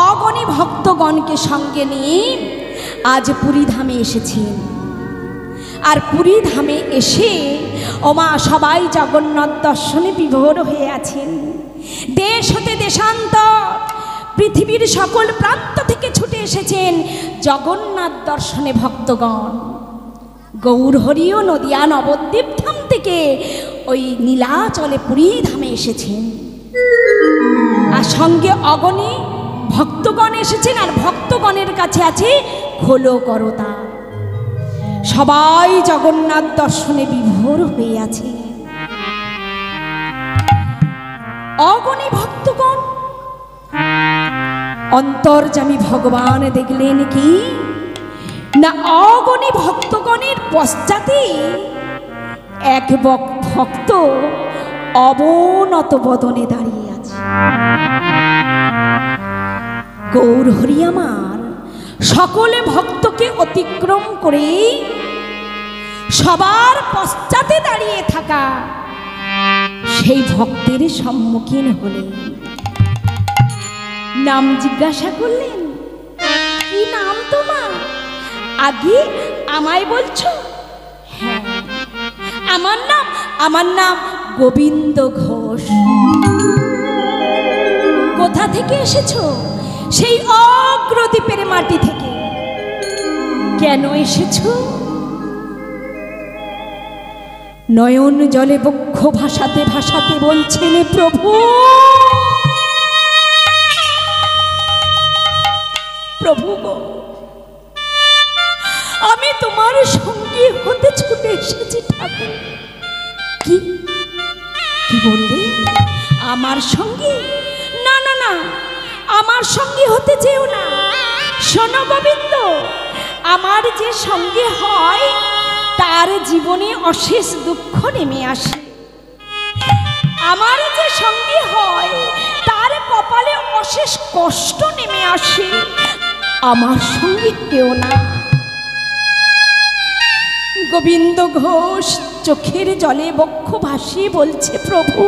অগণী ভক্তগণকে সঙ্গে নিয়ে আজ পুরী ধামে এসেছেন। আর পুরী ধামে এসে ওমা সবাই জগন্নাথ দর্শনে বিভোর হয়ে আছেন। দেশ হতে দেশান্তর পৃথিবীর সকল প্রান্ত থেকে ছুটে এসেছেন জগন্নাথ দর্শনে ভক্তগণ। গৌরহরি ও নদিয়া নবদ্বীপ ধাম থেকে ওই নীলাচলে পুরী ধামে এসেছেন। আর সঙ্গে অগণী ভক্তগণ এসেছেন। আর ভক্তগণের কাছে আছে খোলো করতা। সবাই জগন্নাথ দর্শনে বিভোর হয়ে আছে। অগণী ভক্তগণ অন্তর্যামী ভগবান দেখলেন কি না, অগণী ভক্তগণের পশ্চাতে এক ভক্ত অবনত বদনে দাঁড়িয়ে আছে। গৌরহরি আমার সকলে ভক্তকে অতিক্রম করে সবার পশ্চাতে দাঁড়িয়ে থাকা সেই ভক্তের সম্মুখীন হলেন। নাম জিজ্ঞাসা করলেন, কি নাম তোমার? আগে আমায় বলছো? হ্যাঁ, আমার নাম গোবিন্দ ঘোষ। কোথা থেকে এসেছো? সেই অগ্রদ্বীপের মাটি থেকে। কেন এসেছো? নয়ন জলে বক্ষ ভাসাতে ভাসাতে বলছেন, প্রভু প্রভু গো, আমি তোমার সঙ্গী হতে ছুটে এসেছি ঠাকুর। কি কি বললে? আমার সঙ্গী? না না না, আমার সঙ্গী হতে চেও না। শোনো গোবিন্দ, আমার যে সঙ্গী হয় তার জীবনে অশেষ দুঃখ নেমে আসে। আমার যে সঙ্গী হয় তার কপালে অশেষ কষ্ট নেমে আসে। আমার সঙ্গী কেউ না। গোবিন্দ ঘোষ চোখের জলে বক্ষ ভাসিয়ে বলছে, প্রভু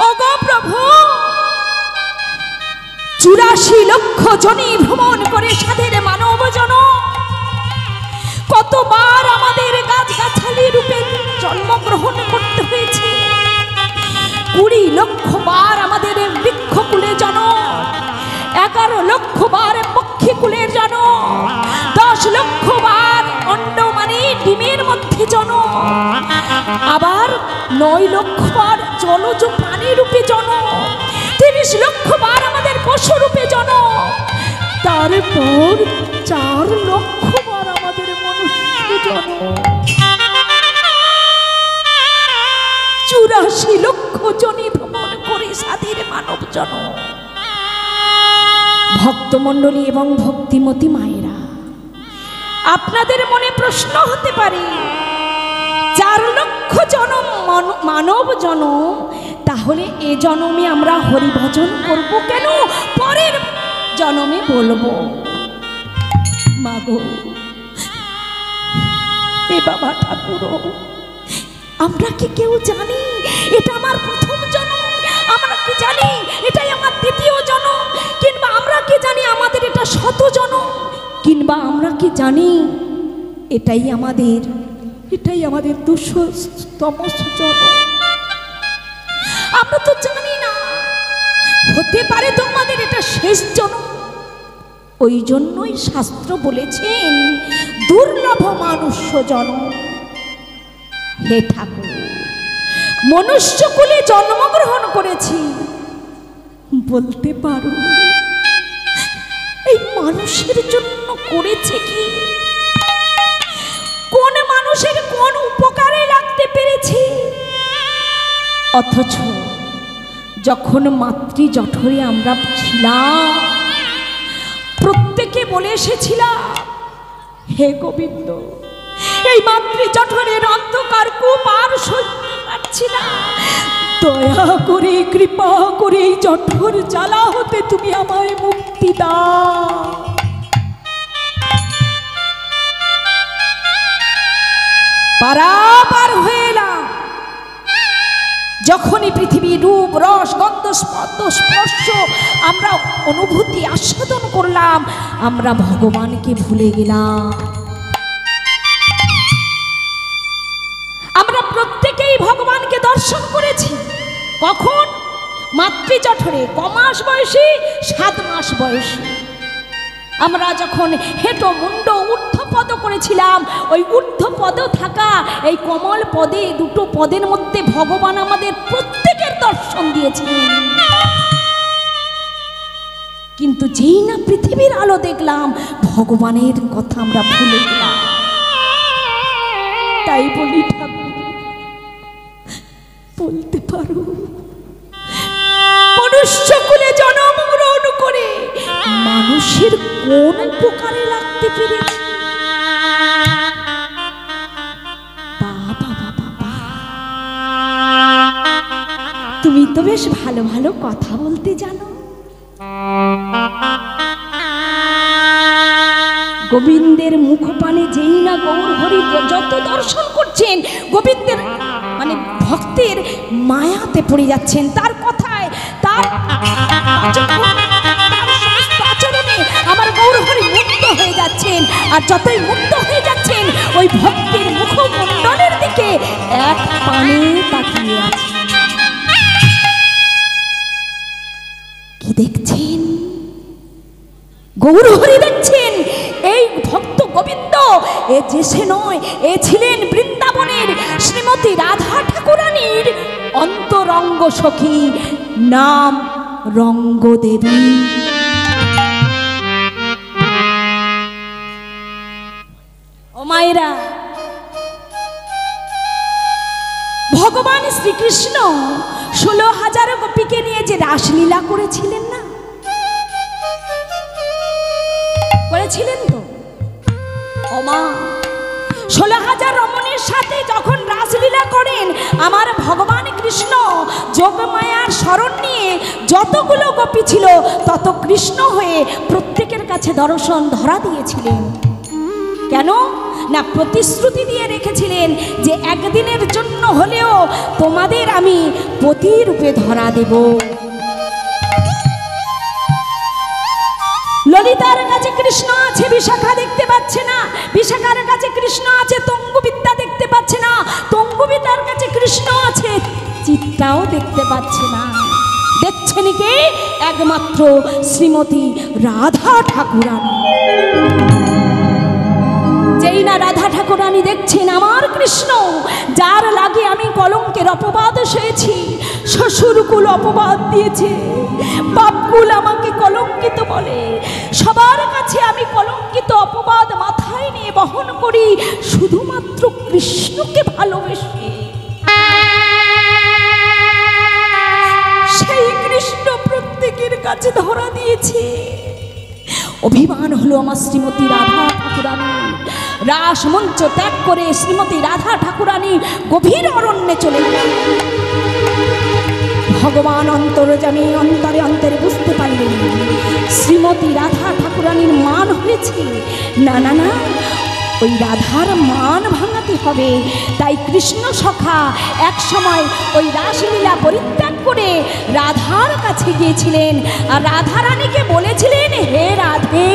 ওগো প্রভু, 84 লক্ষ জনে ভ্রমণ করে সাধের মানব জন কতবার আমাদের গাছগাছালি রূপে জন্মগ্রহণ করতে হয়েছে। 20 লক্ষ বার আমাদের বৃক্ষকুলে জন, 11 লক্ষ বার পক্ষীকুলের জন, 10 লক্ষ বার অণ্ড মানে ডিমের মধ্যে জন, আবার 9 লক্ষ বার জলজ প্রাণী রূপে জন, 30 লক্ষ বার আমাদের পশু রূপে জন, তারপর 4 লক্ষ বার আমাদের মনুষ্য জন, 84 লক্ষ জনে ভ্রমণ করে সাধের মানব জন। ভক্তমণ্ডলী এবং ভক্তিমতী মায়েরা, আপনাদের মনে প্রশ্ন হতে পারে, 4 লক্ষ জনম মানব জনম, তাহলে এ জনমে আমরা হরিভজন করব কেন? পরের জনমে বলবো। মাগো, এ বাবা ঠাকুর, আমরা কি কেউ জানি এটা আমার প্রথম জনম? আমরা কি জানি এটাই আমার দ্বিতীয় জনম? কিংবা আমরা কি জানি আমাদের এটা 100 জনম? কিংবা আমরা কি জানি এটাই আমাদের 200তম জনম? আমরা তো জানি না। হতে পারে তোমাদের এটা শেষ জনম। ওই জন্যই শাস্ত্র বলেছেন দুর্লভ মনুষ্য জনম। হে ঠাকুর, মনুষ্যকুলে জন্মগ্রহণ করেছি, বলতে পারো এই মানুষের জন্য করেছে কি? কোন মানুষের কোন উপকারে লাগতে পেরেছি? অথচ যখন মাতৃ জঠরে আমরা ছিলাম, প্রত্যেকে বলে এসেছিলাম, হে গোবিন্দ, এই মাতৃ জঠরের অন্ধকার কূপ আর সইতে পারছি না, দয়া করে কৃপা করে এই জঠর জ্বালা হতে তুমি আমায় মুক্তি দাও। পারাপার হয়ে এলাম। যখনই পৃথিবী রূপ রস গন্ধ স্পর্শ আমরা অনুভূতি আস্বাদন করলাম, আমরা ভগবানকে ভুলে গেলাম। আমরা প্রত্যেকেই ভগবানকে দর্শন করেছি। কখন? মাতৃজঠরে, কমাস বয়সী, 7 মাস বয়সী। আমরা যখন হেঁটো মুন্ড ঊর্ধ্বপদ করেছিলাম, ওই ঊর্ধ্বপদ থাকা এই কমল পদে, দুটো পদের মধ্যে ভগবান আমাদের প্রত্যেকের দর্শন দিয়েছিলেন। কিন্তু যেই না পৃথিবীর আলো দেখলাম, ভগবানের কথা আমরা ভুলে গেলাম। তাই বলি ঠাকুর, বলতে পারো মনুষ্যকুলে জন্মগ্রহণ করে মানুষের কোন উপকারে লাগতে পেরেছি? বাবা বাবা, তুমি তো বেশ ভালো ভালো কথা বলতে জানো। গোবিন্দের মুখপানে যেই না গৌর হরি যত দর্শন করছেন, গোবিন্দের মানে ভক্তের মায়াতে পড়ে যাচ্ছেন। তার কথায়, তার আচরণে আমার গৌর হরি মুক্ত হয়ে যাচ্ছেন। আর যতই মুক্ত হয়ে যাচ্ছেন, ওই ভক্তের মুখমণ্ডলের দিকে এক পানে তাকিয়ে আছেন। কি দেখছেন? গৌর হরি দেখছেন। এই ভক্ত গোবিন্দ এ যে সে নয়, এ ছিলেন বৃন্দাবনের শ্রীমতী রাধা ঠাকুরানীর অন্তরঙ্গ সখী, নাম রঙ্গদেবী। ও মায়েরা, ভগবান শ্রীকৃষ্ণ 16,000 গোপীকে নিয়ে যে রাসলীলা করেছিলেন না, করেছিলেন তো? ও মা, 16,000 রমণীর সাথে যখন রাসলীলা করেন, আমার ভগবান কৃষ্ণ যোগমায়ার শরণ নিয়ে যতগুলো গোপী ছিল, তত কৃষ্ণ হয়ে প্রত্যেকের কাছে দর্শন ধরা দিয়েছিলেন। কেন না, প্রতিশ্রুতি দিয়ে রেখেছিলেন যে একদিনের জন্য হলেও তোমাদের আমি পতি রূপে ধরা দেব। ললিতার কাছে কৃষ্ণ আছে, বিশাখা দেখতে পাচ্ছে না। বিশাখার কাছে কৃষ্ণ আছে, তঙ্গুবিদ্যা দেখতে পাচ্ছে না। তঙ্গুবিদ্যার কাছে কৃষ্ণ আছে, চিত্রাও দেখতে পাচ্ছে না। দেখছেন কে? একমাত্র শ্রীমতী রাধা ঠাকুরানী। যেই না রাধা ঠাকুরানী দেখছেন আমার কৃষ্ণ, যার লাগে আমি কলঙ্কের অপবাদ সয়েছি। শ্বশুরকুল অপবাদ দিয়েছে, বাপকুল আমাকে কলঙ্কিত বলে, সবার কাছে আমি কলঙ্কিত অপবাদ মাথায় নিয়ে বহন করি শুধুমাত্র কৃষ্ণকে ভালোবেসে। সেই কৃষ্ণ প্রত্যেকের কাছে ধরা দিয়েছে। অভিমান হলো আমার শ্রীমতী রাধা ঠাকুরানী। রাস মঞ্চ ত্যাগ করে শ্রীমতী রাধা ঠাকুরানী গভীর অরণ্যে চলে গেলেন। ভগবান অন্তর্যামী অন্তরে অন্তরে বুঝতে পারলেন শ্রীমতী রাধা ঠাকুরানীর মান হয়েছে। না না না, ওই রাধার মান ভাঙাতে হবে। তাই কৃষ্ণ সখা এক সময় ওই রাসলীলা পরিত্যাগ করে রাধার কাছে গিয়েছিলেন, আর রাধা রানীকে বলেছিলেন, হে রাধে,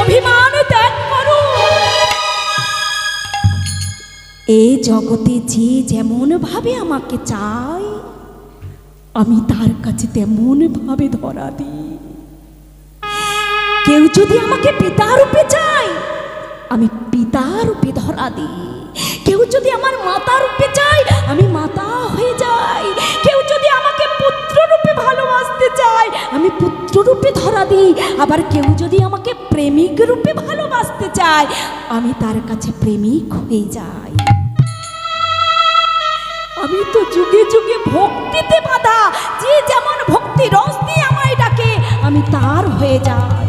অভিমান ত্যাগ করো। এই জগতে যে যেমন ভাবে আমাকে চায়, আমি তার কাছে তেমন ভাবে ধরা দিই। কেউ যদি আমাকে পিতা রূপে চায়, আমি পিতা রূপে ধরা দিই। কেউ যদি আমার মাতা রূপে চায়, আমি মাতা হয়ে যাই। কেউ যদি আমাকে পুত্র রূপে ভালোবাসতে চায়, আমি পুত্র রূপে ধরা দিই। আবার কেউ যদি আমাকে প্রেমিক রূপে ভালোবাসতে চায়, আমি তার কাছে প্রেমিক হয়ে যাই। আমি তো যুগে যুগে ভক্তিতে বাঁধা, যে যেমন ভক্তি রস দিয়ে আমায় ডাকে, আমি তার হয়ে যাই।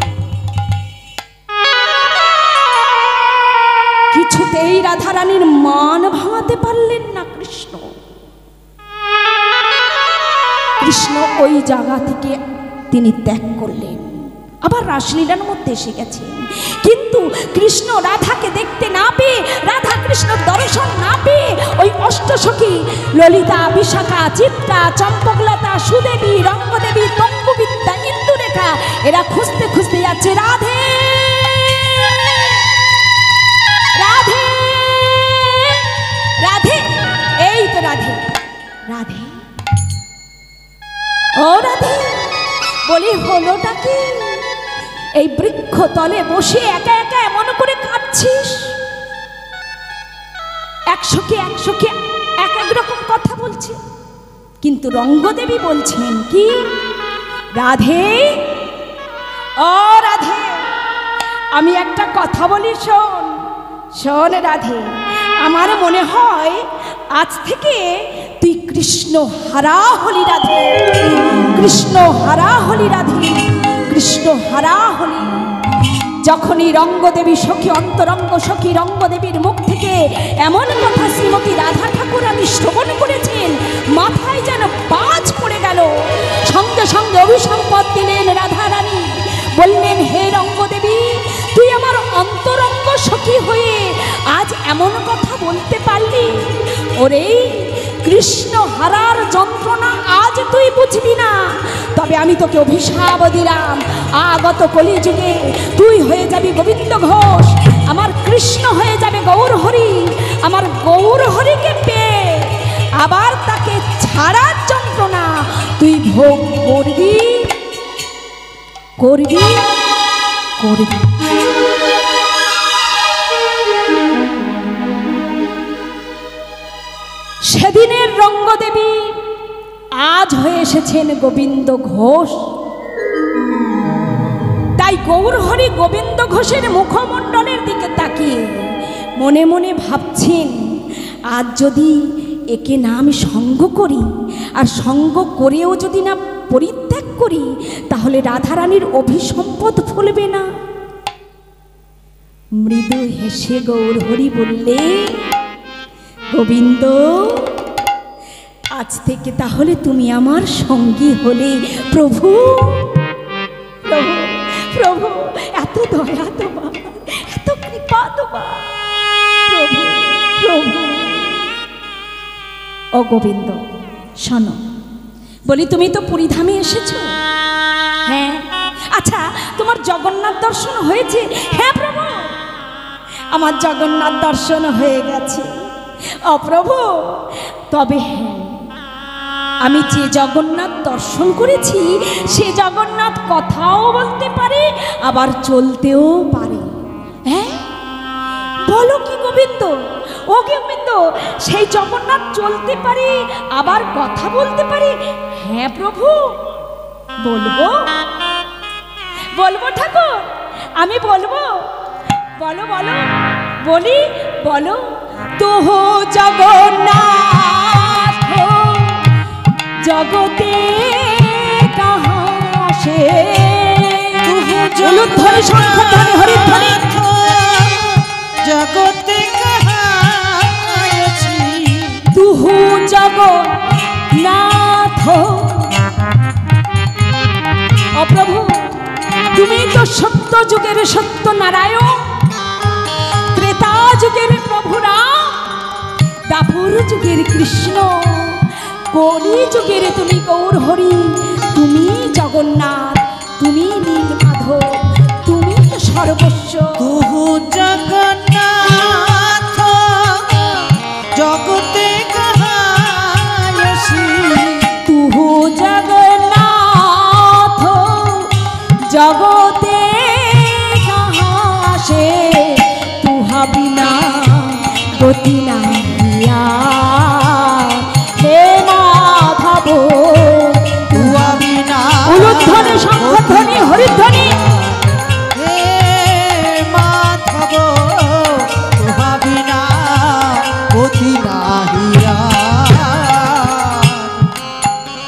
কিছুতেই রাধারানীর মান ভাঙাতে পারলেন না কৃষ্ণ। কৃষ্ণ ওই জায়গা থেকে তিনি ত্যাগ করলেন, আবার রাসলীলার মধ্যে এসে গেছেন। কিন্তু কৃষ্ণ রাধাকে দেখতে না পেয়ে, রাধা কৃষ্ণ দর্শন না পেয়ে, ওই অষ্টসখী ললিতা, বিশাখা, চিত্রা, চম্পকলতা, সুদেবী, রঙ্গদেবী ও রাধে, বলি হলোটা কি? এই বৃক্ষ তলে বসে একা একা এমন করে কাঁদছিস। একশোকে এক এক রকম কথা বলছে, কিন্তু রঙ্গদেবী বলছেন কি, রাধে, ও রাধে, আমি একটা কথা বলি, শোন শোন রাধে, আমার মনে হয় আজ থেকে তুই কৃষ্ণ হারা হলি রাধে, কৃষ্ণ হারা হলি রাধে, কৃষ্ণ হারা হলি। যখনই রঙ্গদেবী সখী, অন্তরঙ্গ সখী রঙ্গদেবীর মুখ থেকে এমন কথা শ্রীমতী রাধা ঠাকুর আমি শ্রবণ করেছেন, মাথায় যেন বাজ পড়ে গেল। সঙ্গে সঙ্গে অভিসম্পদ দিলেন রাধা রানী, বললেন, হে রঙ্গদেবী, তুই আমার অন্তরঙ্গ সখী হয়ে আজ এমন কথা বলতে পারলি? ওরে, কৃষ্ণ হারার যন্ত্রণা আজ তুই বুঝবি না, তবে আমি তোকে অভিশাপ দিলাম, আগত কলিযুগে তুই হয়ে যাবি গোবিন্দ ঘোষ, আমার কৃষ্ণ হয়ে যাবে গৌরহরি। আমার গৌরহরিকে পেয়ে আবার তাকে ছাড়ার যন্ত্রণা তুই ভোগ করবি করবি করবি। সেদিনের রঙ্গদেবী আজ হয়ে এসেছেন গোবিন্দ ঘোষ। তাই গৌরহরি গোবিন্দ ঘোষের মুখমণ্ডলের দিকে তাকিয়ে মনে মনে ভাবছেন, আজ যদি একে না আমি সঙ্গ করি, আর সঙ্গ করেও যদি না পরিত্যাগ করি, তাহলে রাধারানীর অভিসম্পদ ফলবে না। মৃদু হেসে গৌরহরি বললে, গোবিন্দ, আজ থেকে তাহলে তুমি আমার সঙ্গী হলে। প্রভু প্রভু প্রভু, এত দয়া তোমার, এত কৃপা তোমার, প্রভু প্রভু। ও গোবিন্দ, শোনো, বলি তুমি তো পুরীধামে এসেছো? হ্যাঁ। আচ্ছা, তোমার জগন্নাথ দর্শন হয়েছে? হ্যাঁ প্রভু, আমার জগন্নাথ দর্শন হয়ে গেছে। ও প্রভু, তবে হ্যাঁ, আমি যে জগন্নাথ দর্শন করেছি সে জগন্নাথ কথাও বলতে পারে, আবার চলতেও পারে। হ্যাঁ, বলো কি গোবিন্দ? ও গোবিন্দ, সেই জগন্নাথ চলতে পারে আবার কথা বলতে পারে? হ্যাঁ প্রভু, বলবো বলবো ঠাকুর, আমি বলবো। বলো বলো, বলি বলো। তো জগন্নাথ জগতে কাহা সে, ধরে শঙ্খধ্বনি হরিধ্বনি, জগতে কাহা আছি, তুহু জগন্নাথ। ও প্রভু, তুমি তো সত্য যুগের সত্য নারায়ণ, ত্রেতা যুগের প্রভু রাম, দাপর যুগের কৃষ্ণ, কলি যুগের তুমি গৌরহরি, তুমি জগন্নাথ, তুমি নীলমাধব, তুমি তো সর্বস্ব। তুহু জগন্নাথ জগতে কাহা আছি, তুহু জগন্নাথ জগতে কাহা সে, তুহা বিনা গতি নাহিয়া, হে মাধব তুয়া বিনা, উলুধ্বনি শঙ্খধ্বনি হরিধ্বনি, হে মাধব তুয়া বিনা গতি নাহিয়া।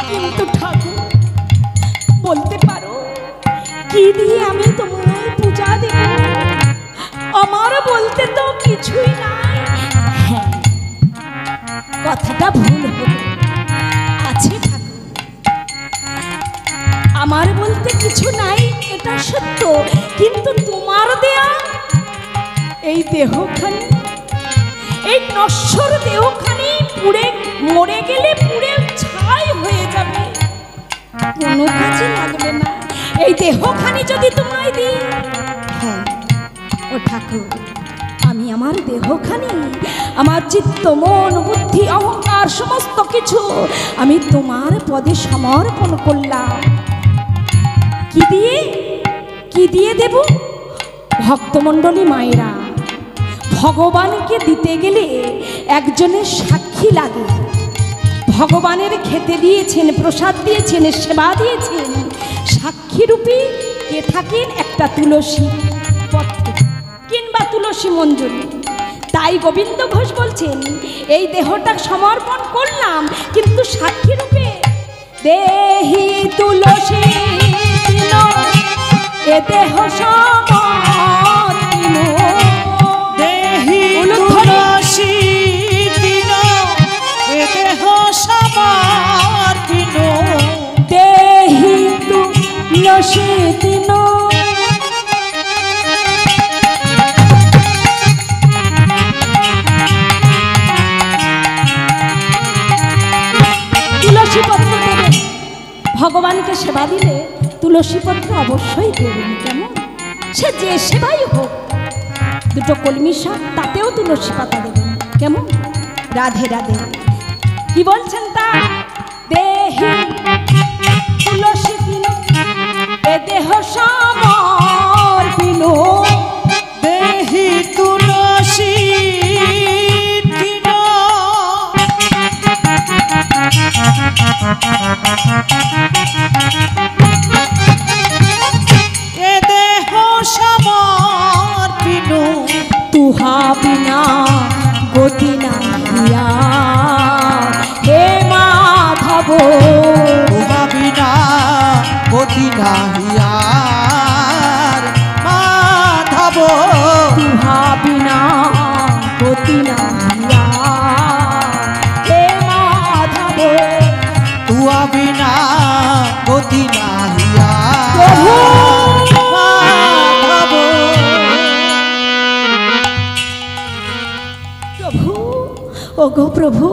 কিন্তু ঠাকুর, বলতে পারো কি দিয়ে আমি তোমায় পূজা দেব? আমার বলতে তো কিছুই নাই। হ্যাঁ, কথাটা ভুল হলো, আছে ঠাকুর, আমার বলতে কিছু নাই, এটা সত্য, কিন্তু তোমার দেয়া এই দেহখানি, এই নশ্বর দেহখানি পুড়ে মরে গেলে পুড়ে ছাই হয়ে যাবে, কোনো কাজে লাগবে না। এই দেহখানি যদি তোমায় দিই, হ্যাঁ ও ঠাকুর, আমি আমার দেহখানি, আমার চিত্ত, মন, বুদ্ধি, অহংকার সমস্ত কিছু আমি তোমার পদে সমর্পণ করলাম। কি দিয়ে দেব? ভক্তমণ্ডলী মায়েরা, ভগবানকে দিতে গেলে একজনের সাক্ষী লাগে। ভগবানের খেতে দিয়েছেন, প্রসাদ দিয়েছেন, সেবা দিয়েছেন, সাক্ষীরূপী কে থাকেন? একটা তুলসী পত্র কিংবা তুলসী মঞ্জুরি। তাই গোবিন্দ ঘোষ বলছেন, এই দেহটা সমর্পণ করলাম, কিন্তু সাক্ষীরূপে দেহি তুলসী তিন, এ দেহ সমর্পিন, দেহি তুলসী তিন, এ দেহ সমর্পিন, দেহি তুলসী তিন। তুলসী পত্র দেবেন, ভগবানকে সেবা দিলে তুলসী পত্র অবশ্যই দেবেন। কেমন? সে যে সেবাই হোক, দুটো কলমি শাক তাতেও তুলসী পাতা দেবেন। কেমন? রাধে রাধে। কি বলছেন তা? দেহি তুলসী তিন, এ দেহ সমর্পিন, দেহি তুলসী তিন, এ দেহ সমর্পিন, তুহা বিনা গতি নাহিয়া, হে মাধব তুহা বিনা গতি নাহিয়ার মাধব, তুহা বিনা গতি নাহিয়া, হে মাধব। তুহা বিনা গতি নাহিয়ার প্রভু! মাধব। প্রভু, ও গো প্রভু,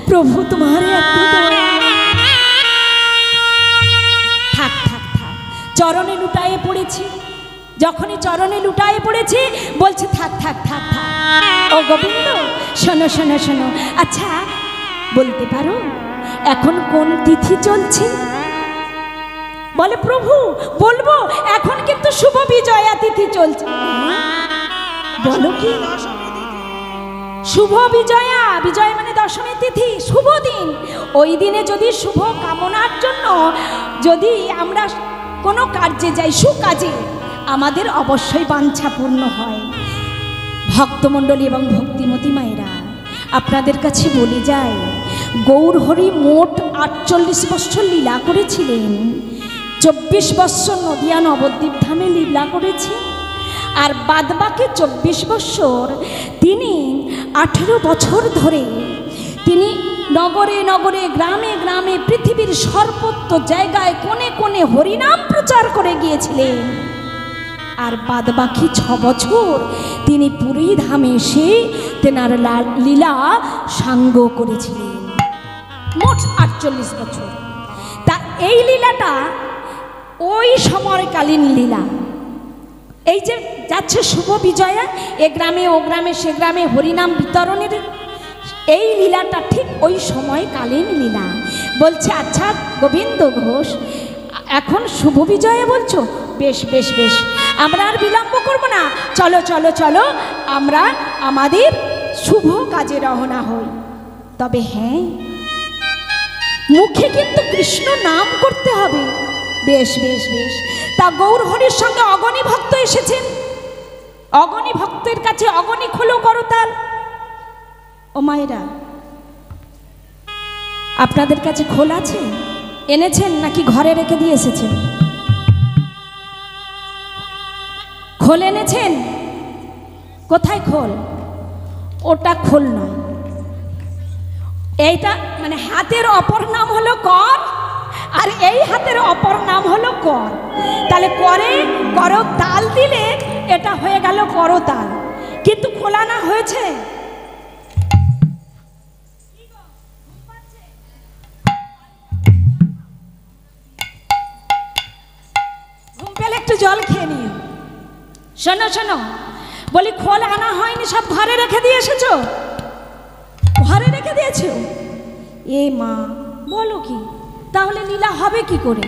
প্রভু তোমার এত দয়া। থাক থাক থাক, চরণে লুটায়ে পড়েছি। যখনই চরণে লুটায়ে পড়েছি, বলছে থাক থাক থাক থাক। ও গোবিন্দ, শোনো শোনো শোনো, আচ্ছা বলতে পারো এখন কোন তিথি চলছে? বলে প্রভু বলবো, এখন কিন্তু শুভ বিজয়া তিথি চলছে। বলো কি? শুভ বিজয়া, বিজয় মানে দশমী তিথি, শুভ দিন। ওই দিনে যদি শুভ কামনার জন্য যদি আমরা কোনো কার্যে যাই, সুকাজে, আমাদের অবশ্যই বাঞ্ছা পূর্ণ হয়। ভক্তমণ্ডলী এবং ভক্তিমতী মায়েরা, আপনাদের কাছে বলে যায়, গৌরহরি মোট 48 বৎসর লীলা করেছিলেন। 24 বৎসর নদিয়া নবদ্বীপ ধামে লীলা করেছেন, আর বাদবাকি 24 বৎসর তিনি 18 বছর ধরে তিনি নগরে নগরে, গ্রামে গ্রামে, পৃথিবীর সর্বত্র জায়গায়, কোণে কোণে হরিনাম প্রচার করে গিয়েছিলেন। আর বাদবাকি 6 বছর তিনি পুরী ধামে এসে তেনার লীলা সাঙ্গ করেছিলেন। মোট 48 বছর। তা এই লীলাটা ওই সময়কালীন লীলা। এই যে যাচ্ছে শুভ বিজয়া, এ গ্রামে ও গ্রামে, সে গ্রামে হরিনাম বিতরণের এই লীলাটা ঠিক ওই সময়কালীন লীলা। বলছে, আচ্ছা গোবিন্দ ঘোষ, এখন শুভ বিজয়া বলছো, বেশ বেশ বেশ, আমরা আর বিলম্ব করব না, চলো চলো চলো, আমরা আমাদের শুভ কাজে রওনা হই। তবে হ্যাঁ, মুখে কিন্তু কৃষ্ণ নাম করতে হবে। বেশ বেশ বেশ। তা গৌরহরির সঙ্গে অগণী ভক্ত এসেছেন, অগণী ভক্তের কাছে অগণী খোলো করতাল। ও মায়েরা, আপনাদের কাছে খোল আছে? এনেছেন নাকি ঘরে রেখে দিয়ে এসেছেন? খোল এনেছেন? কোথায় খোল? ওটা খোল নয়, এইটা মানে হাতের অপর নাম হলো কর, আর এই হাতের অপর নাম হলো কর। তাহলে করে করো তাল দিলে এটা হয়ে গেল করতাল, কিন্তু খোলা না হয়েছে। ঘুম পেলে একটু জল খেয়ে নিও। শোনো শোনো, বলি খোল আনা হয়নি, সব ঘরে রেখে দিয়ে এসেছো? ঘরে রেখে দিয়েছো? এ মা, বলো কি? তাহলে লীলা হবে কি করে?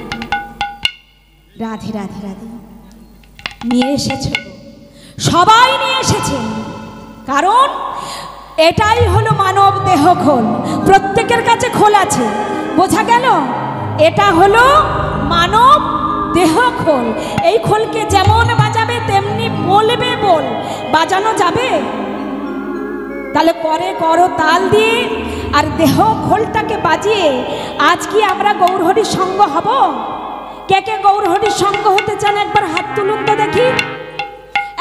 রাধে রাধে রাধে, নিয়ে এসেছো, সবাই নিয়ে এসেছেন, কারণ এটাই হলো মানব দেহ খোল। প্রত্যেকের কাছে খোল আছে, বোঝা গেল? এটা হলো মানব দেহ খোল। এই খোলকে যেমন বাজাবে তেমনি বলবে বল, বাজানো যাবে? তাহলে করে করো তাল দিয়ে আর দেহ খোলটাকে বাজিয়ে আজ কি আমরা গৌরহরির সঙ্গ হব? কে কে গৌরহরির সঙ্গ হতে চান একবার হাত তুলুন তো দেখি,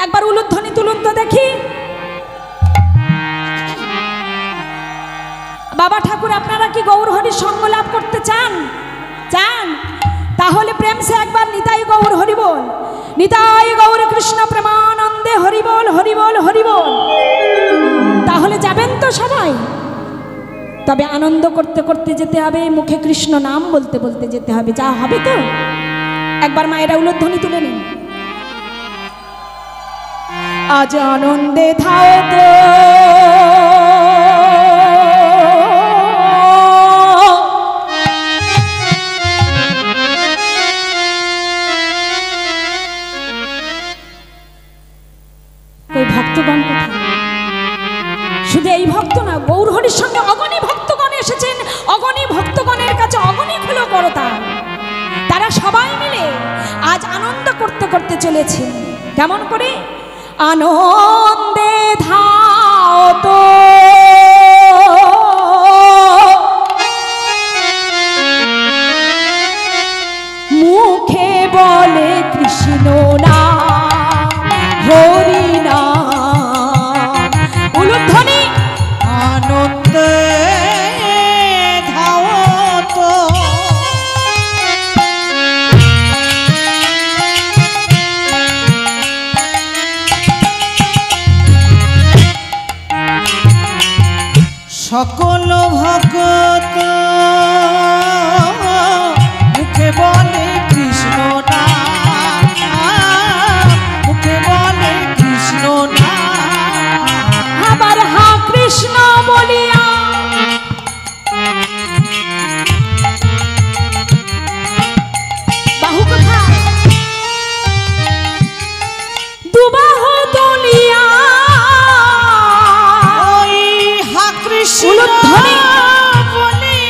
একবার উলুধ্বনি তুলুন তো দেখি। বাবা ঠাকুর, আপনারা কি গৌরহরির সঙ্গ লাভ করতে চান? চান? তাহলে প্রেম সে একবার নিতাই গৌর হরি বল, নিতাই গৌর কৃষ্ণ প্রেমানন্দে হরি বল, হরি বল, হরি বল। তাহলে যাবেন তো সবাই? তবে আনন্দ করতে করতে যেতে হবে, মুখে কৃষ্ণ নাম বলতে বলতে যেতে হবে। যা হবে তো? একবার মায়েরা উলুধ্বনি তুলে নিন। আজ আনন্দে থাও তো ভক্তগণ কোথায়? শুধু এই ভক্ত না, গৌরহরির সঙ্গে অগণী ভক্তগণ এসেছেন। অগণী ভক্তগণের কাছে অগণী হলো করতা, তারা সবাই মিলে আজ আনন্দ করতে করতে চলেছে। কেমন করে? আনন্দে ধাও তো মুখে বলে কৃষ্ণ নাম, হরি নাম। উলুধ্বনি। আনন্দে ধাও তো সকল ভগত মুখে বলে কৃষ্ণ নাম, মুখে বলে কৃষ্ণ নাম। আবার হা কৃষ্ণ বলিয়া বাহু কথা দুবাহু তুলিয়া ওই হা কৃষ্ণ উলুধ্বনি। বলিয়া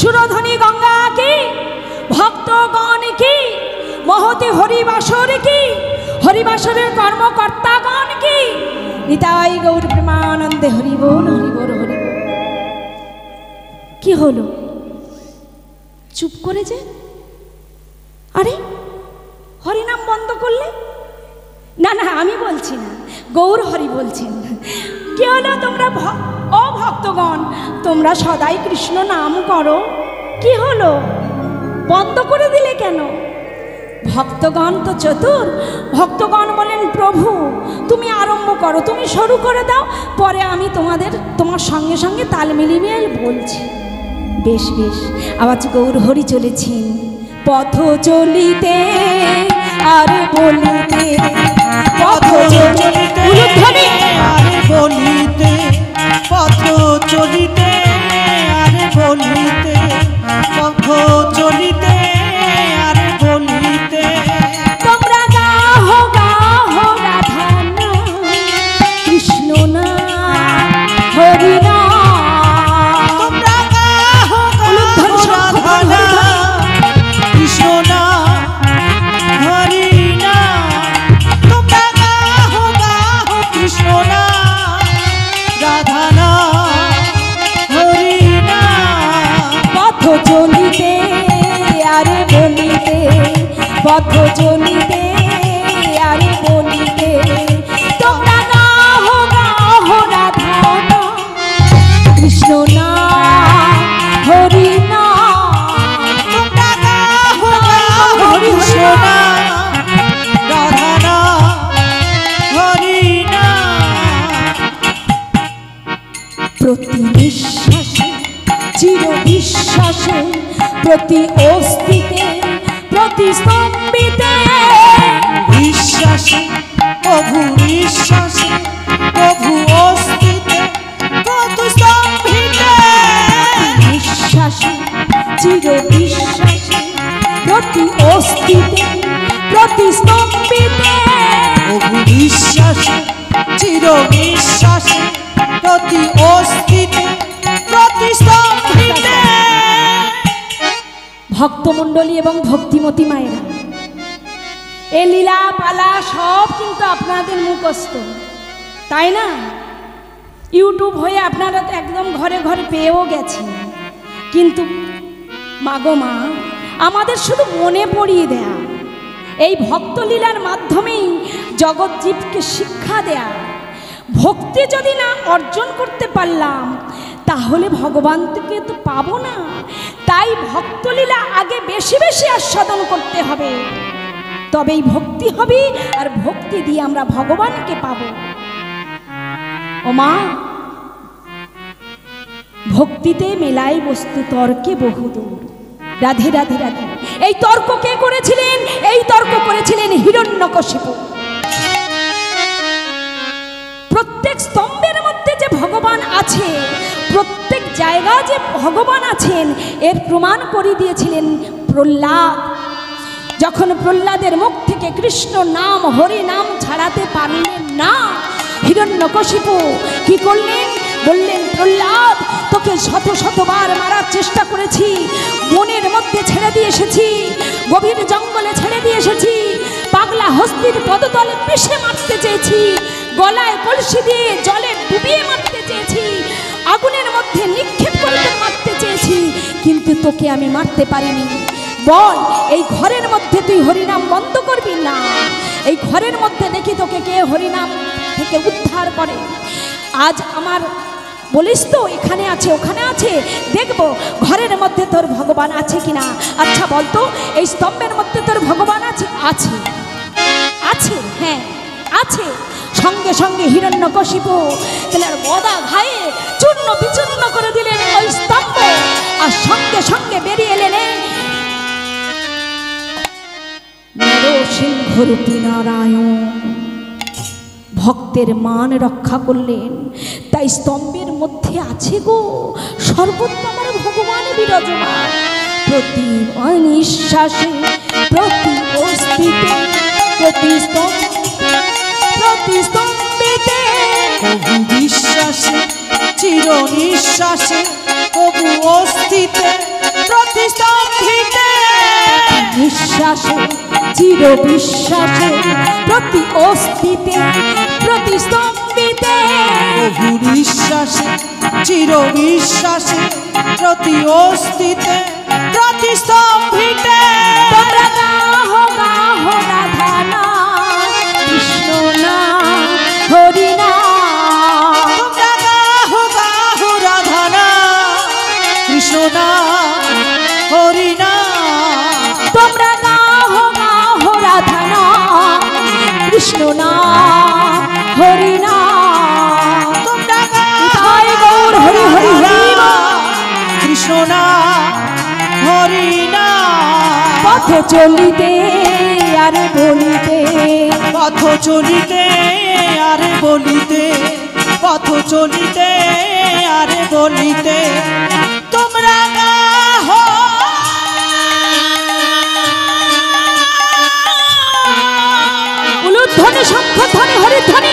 সুরধ্বনি গঙ্গা কি, ভক্তগণ কি, মহতি হরিবাসর কি, হরিবাসরের কর্মকর্তাগণ কি। নিতাই গৌর প্রেমানন্দে হরি বল হরি বল হরি বল। কি হলো, চুপ করে যে? আরে হরিনাম বন্ধ করলে? না না, আমি বলছি না, গৌর হরি বলছেন। কি হলো, তোমরা ও ভক্তগণ, তোমরা সদাই কৃষ্ণ নাম করো, কি হলো, বন্ধ করে দিলে কেন? ভক্তগণ তো চতুর, ভক্তগণ বলেন প্রভু তুমি আরম্ভ করো, তুমি শুরু করে দাও, পরে আমি তোমার সঙ্গে সঙ্গে তাল মিলিয়ে বলছি। বেশ বেশ, আওয়াজ গৌর হরি চলেছেন। পথ চলিতে আর বলিতে, পথ চলিতে আর বলিতে, পথ চলিতে আর বলিতে, পথ চলিতে আর বলিতে। তোমরা গাহ গাহ রাধা নাম, কৃষ্ণ নাম, হরি নাম। তোমরা গাহ গাহ রাধা নাম, কৃষ্ণ নাম, হরি নাম। তোমরা গাহ গাহ কৃষ্ণ নাম, রাধা নাম, হরি নাম। পথ চলিতে আর বলিতে, পথ চলিতে আর বলিতে। তোমরা গাহ গাহ রাধা নাম, কৃষ্ণ নাম, হরি নাম। তোমরা গাহ গাহ কৃষ্ণ নাম, রাধা নাম, হরি নাম। প্রতি নিঃশ্বাসে চির বিশ্বাসে, প্রতি অস্তিতে প্রতি স্তম্ভিতে, বিশ্বাসে প্রভু বিশ্বাসে, প্রভু অস্তিতে প্রভু স্তম্ভিতে। নিঃশ্বাসে চির বিশ্বাসে, প্রতি অস্তিতে প্রতি স্তম্ভিতে। প্রভু বিশ্বাসে চির বিশ্বাসে, প্রতি অস্তিতে প্রতি স্তম্ভিতে। ভক্তমণ্ডলী এবং ভক্তিমতী মায়েরা, এ লীলা পালা সব কিন্তু আপনাদের মুখস্থ, তাই না? ইউটিউব হয়ে আপনারা তো একদম ঘরে ঘরে পেয়েও গেছেন, কিন্তু মাগো মা, আমাদের শুধু মনে পড়িয়ে দেয়া, এই ভক্তলীলার মাধ্যমেই জগৎজীবকে শিক্ষা দেয়া। ভক্তি যদি না অর্জন করতে পারলাম, তাহলে ভগবানকে তো পাবো না। তাই ভক্তলীলা আগে বেশি বেশি আস্বাদন করতে হবে, তবেই ভক্তি হবে, আর ভক্তি দিয়ে আমরা ভগবানকে পাব। ও মা, ভক্তিতে মেলাই বস্তু তর্কে বহুদূর। রাধে রাধে রাধে। এই তর্ক কে করেছিলেন? এই তর্ক করেছিলেন হিরণ্যকশিপু। প্রত্যেক স্তম্ভের মধ্যে যে ভগবান আছে, প্রত্যেক জায়গায় যে ভগবান আছেন, এর প্রমাণ করে দিয়েছিলেন প্রহ্লাদ। যখন প্রহ্লাদের মুখ থেকে কৃষ্ণ নাম হরি নাম ছাড়াতে পারলেন না, হিরণ্যকশিপু কি করলেন? বললেন, প্রহ্লাদ তোকে শত শতবার মারার চেষ্টা করেছি, বনের মধ্যে ছেড়ে দিয়ে এসেছি, গভীর জঙ্গলে ছেড়ে দিয়ে এসেছি, পাগলা হস্তির পদতলে পিষে মারতে চেয়েছি, গলায় কলসি দিয়ে জলে ডুবিয়ে মারতে চেয়েছি, আগুনের মধ্যে নিক্ষেপ করতে মারতে চেয়েছি, কিন্তু তোকে আমি মারতে পারিনি। বল, এই ঘরের মধ্যে তুই হরিনাম বন্ধ করবি না? এই ঘরের মধ্যে দেখি তোকে কে হরিনাম থেকে উদ্ধার করে। আজ আমার বলিস তো এখানে আছে ওখানে আছে, দেখবো ঘরের মধ্যে তোর ভগবান আছে কিনা। আচ্ছা বলতো, এই স্তম্ভের মধ্যে তোর ভগবান আছে? আছে আছে, হ্যাঁ আছে। সঙ্গে সঙ্গে হিরণ্যকশিপু তেনার গদা ঘায়ে চূর্ণ বিচূর্ণ করে দিলেন ওই স্তম্ভ, আর সঙ্গে সঙ্গে বেরিয়ে এলেন নরসিংহরূপী নারায়ণ। ভক্তের মান রক্ষা করলেন। তাই স্তম্ভের মধ্যে আছে গো সর্বোত্তম ভগবান বিরাজমান। প্রতি অনিশ্বাসে প্রতি অস্তিতে প্রতি স্তম্ভেতে প্রভু বিশ্বাসে চির নিঃশ্বাসে, প্রভু অস্তিতে প্রতিস্তম্ভিতে বিশ্বাসে চির বিশ্বাসে প্রতি অস্তিতে প্রতিস্তম্ভিতে প্রভু বিশ্বাসে চির বিশ্বাসে প্রতি অস্তিতে প্রতিস্তম্ভিতে তোমরা গাহ গাহ রাধা নাম কৃষ্ণ নাম হরি নাম তোমরা গাহ গাহ রাধা নাম কৃষ্ণ নাম হরি নাম তোমরা গাহ গাহ রাধা নাম কৃষ্ণ নাম হরি নাম তোমরা গাহ তাই গৌর হরি হরি হরি কৃষ্ণ নাম হরি নাম পথে চলিতে আর বলিতে পথ চলিতে আরে বলিতে পথ চলিতে আরে বলিতে তোমরা গাহ উলুধ্বনি শঙ্খধ্বনি হরিধ্বনি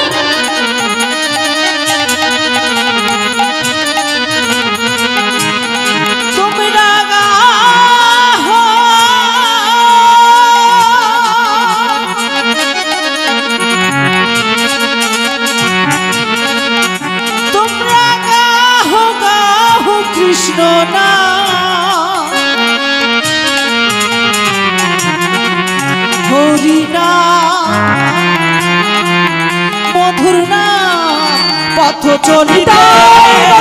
তোমরা গাহ তোমরা গাহ গাহ কৃষ্ণ নাম হরি নাম মধুর নাম পথ চলিতে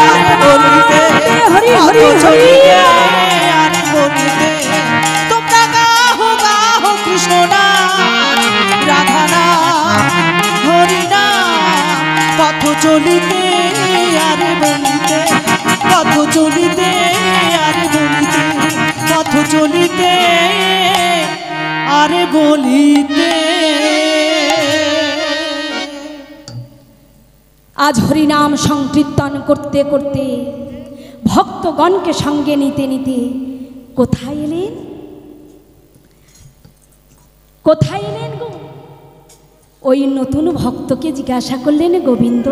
আর বলিতে হরি হরি পথ হরি চলিতে আর বলিতে তোমরা গাহ গাহ কৃষ্ণ নাম রাধা নাম হরি নাম পথ চলিতে আর বলিতে পথ চলিতে আর বলিতে পথ চলিতে আরে বলিতে আজ হরিনাম সংকীর্তন করতে করতে ভক্তগণকে সঙ্গে নিতে নিতে কোথায় এলেন কোথায় এলেন গো ওই নতুন ভক্তকে জিজ্ঞাসা করলেন গোবিন্দ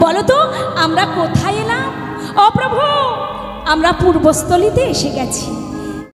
বলো তো আমরা কোথায় এলাম ও প্রভু আমরা পূর্বস্থলীতে এসে গেছি